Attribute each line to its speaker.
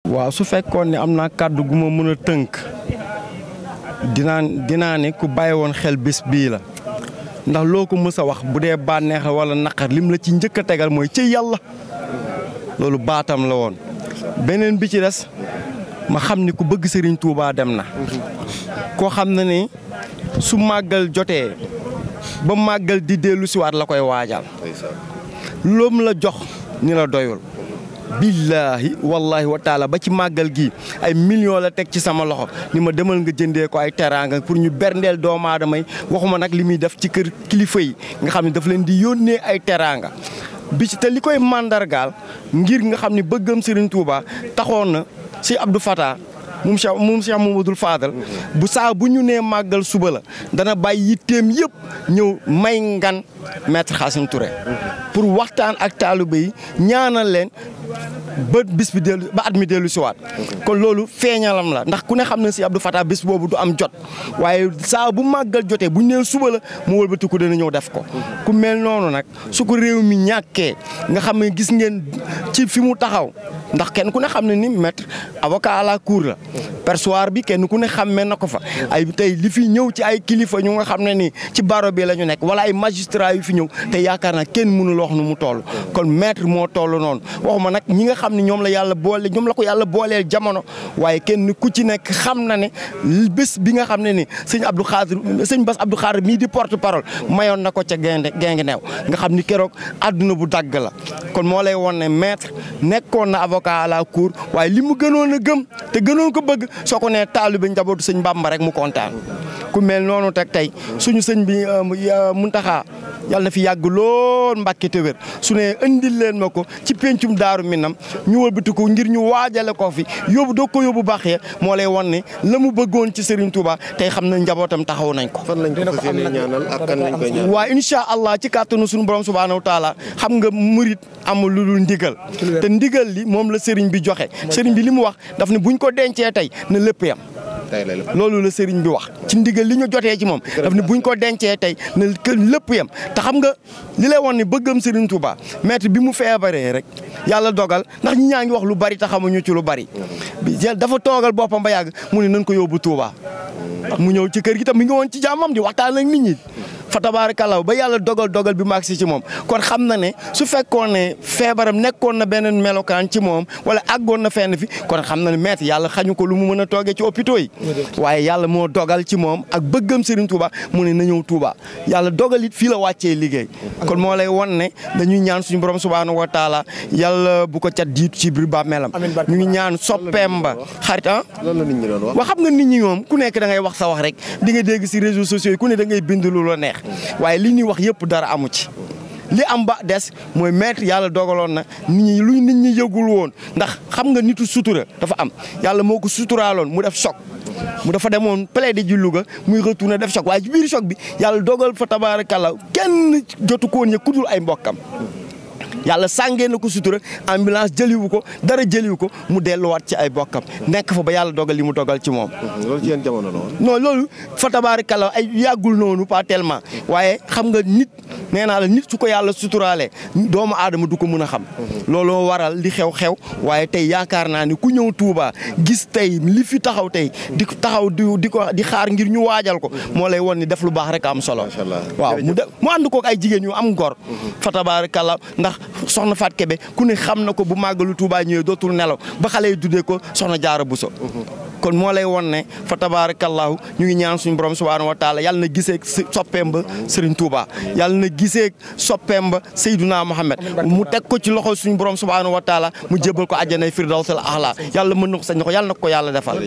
Speaker 1: waaw su fekkoon ne am naa kàddu gu ma mën a tënk dinaa ne ku bàyyi woon xel bés bii la ndax loo ko mës a wax bu dee bànneex wala naqar lim la ci njëkk a tegal mooy ci yàlla loolu baatam la woon. beneen bi ci des ma xam ni ku bëgg Serigne Touba dem na koo xam na ni su màggal jotee ba màggal di dellu siwaat la koy waajal loom la jox ni la doyul. billaahi wallaahi wa taala ba ci màggal gi ay millions la teg ci sama loxo ni ma demal nga jëndee ko ay teraanga pour ñu berndeel doomu aadama yi waxuma nag li muy def ci kër kilifa yi nga xam ne daf leen di yónnee ay teraanga bi ci te li koy màndargaal ngir nga xam ne bëggam Serigne Touba taxoon na si Abdou Fatah moom Cheikh Mamadou Fadal bu saa bu ñu nee màggal suba la dana bàyyi yitteem yëpp ñëw may ngan maître Khassim Touré pour waxtaan ak taalibe yi ñaanal leen ba bis bi dellu ba at mi dellu si waat kon loolu feeñalam la ndax ku ne xam na si Abdou Fatah bis boobu du am jot waaye saa bu màggal jotee bu ñu nee suba la mu wëlbatiku dana ñëw def ko ku mel noonu nag su ko réew mi ñàkkee nga xam ne gis ngeen ci fi mu taxaw ndax kenn ku ne xam ne ni maître avocat à la cour la perchoir bi kenn ku ne xammee na ko fa ay tey li fi ñëw ci ay kilifa ñu nga xam ne ni ci baro bi la ñu nekk wala ay magistrat yu fi ñëw te yaakaar naa kenn mënul wax nu mu toll kon maître moo toll noonu waxuma nag ñi nga xam ne ñoom la yàlla boole ñoom la ko yàlla booleel jamono waaye kenn ku ci nekk xam na ne bés bi nga xam ne ni sëñ Bass Abdou Khadre mii di porte parole mayoon na ko ca Guinguinéo nga xam ni keroog àdduna bu dagg la kon moo lay won ne maître nekkoon na avocat à la cour waaye li mu gënoon a gëm te gënoon ko bëgg soo ko nee taalibe njabootu sëñ Bamba rek mu kontaan ku mel noonu tey suñu sëñ bi Muntaxa yàlla na fi yàgg lool Mbàkke te wér su ne indil leen ma ko ci pencum Daaru Minam ñu wëlbati ko ngir ñu waajale ko fi yóbbu doo ko yóbbu baax ya moo lay won ne la mu bëggoon ci Serigne Touba tey xam na njabootam taxaw nañ ko.
Speaker 2: fan lañ ko fas yéene ñaanal ak kan lañ koy ñaanal.
Speaker 1: waaye incha allah ci kàttanu suñu borom subhaanahu wa taala xam nga murit amul lu dul ndigal te ndigal li moom la Serigne bi joxe Serigne bi li mu wax daf ne buñ ko dencee tey na lépp yam loolu la Serigne bi wax ci ndigal li ñu jotee ci moom daf ne buñ ko dencee tey na lépp yem te xam nga li lay woon ne bëggam Serigne Touba maître bi mu feebaree rek yàlla dogal ndax ñi ñaa ngi wax lu bari te xamuñu ci lu bari dafa toogal boppam ba yàgg mu ne nañ ko yóbbu Touba mu ñëw ci kër gi tam mi ngi woon ci jàmmam di waxtaan ak nit ñi fa tabaarakallaa ba yàlla dogal bi maag si ci moom kon xam na ne su fekkoon ne feebaram nekkoon na beneen melokaan ci moom wala àggoon na fenn fi kon xam na ne maître yàlla xañu ko lu mu mën a toogee ci hôpitaux yi waaye yàlla moo dogal ci moom ak bëggam Serigne Touba mu ne na ñëw Touba yàlla dogal it fii la wàccee liggéey kon moo lay won ne dañuy ñaan suñu borom subhaanahu wa taala yàlla bu ko cat jiitu ci biir bàmmeelam ñu ngi ñaan soppeem ba xarit
Speaker 2: loolu la nit ñi doon wax.
Speaker 1: waa xam nga nit ñi moom ku nekk da ngay wax sa wax rek di nga dégg si réseaux sociaux yi ku ne da ngay bind lu la neex waaye li ñuy wax yëpp dara amu ci li am ba des mooy maître yàlla dogaloon na nit ñi yëgul woon ndax xam nga nitu sutura dafa am yàlla moo ko suturaaloon mu def choc mu dafa demoon plaidé ji Louga muy retourné def choc waaye ci biir choc bi yàlla dogal fa tabaarakallaa kenn jotu ko woon ku dul ay mbokkam yàlla sàngee na ko sutura ambulance jëliwu ko dara jëliwu ko mu delluwaat ci ay bokkam nekk fa ba yàlla dogal li mu dogal ci moom.
Speaker 2: loolu ci yenn jamono la woon.
Speaker 1: non loolu fa tabaarakallaa ay yàggul noonu pas tellement waaye xam nga nit nee naa la nit su ko yàlla suturaalee doomu aadama du ko mën a xam. looloo waral li xew waaye tey yaakaar naa ni ku ñëw Touba gis tey li fi taxaw tey di taxaw di xaar ngir ñu waajal ko moo lay won ni def lu baax rek am solo. waaw mu ànd kook ay jigéen yu am ngor fa tabaarakallaa ndax soxna Faat Kebe ku ne xam na ko bu màggalu Touba ñëwee dootul nelaw ba xale yi tuddee ko soxna Jaara Buso kon moo lay won ne fa tabaarakallaahu ñu ngi ñaan suñu borom subhaanahu wa taala yàlla na gisee soppeem ba Serigne Touba yàlla na gisee soppeem ba Seydouna Mohamed mu teg ko ci loxo suñu borom subhaanahu wa taala mu jébal ko àjjanay firdawsil a'la yàlla mën na ko sañ na ko yàlla na ko yàlla defal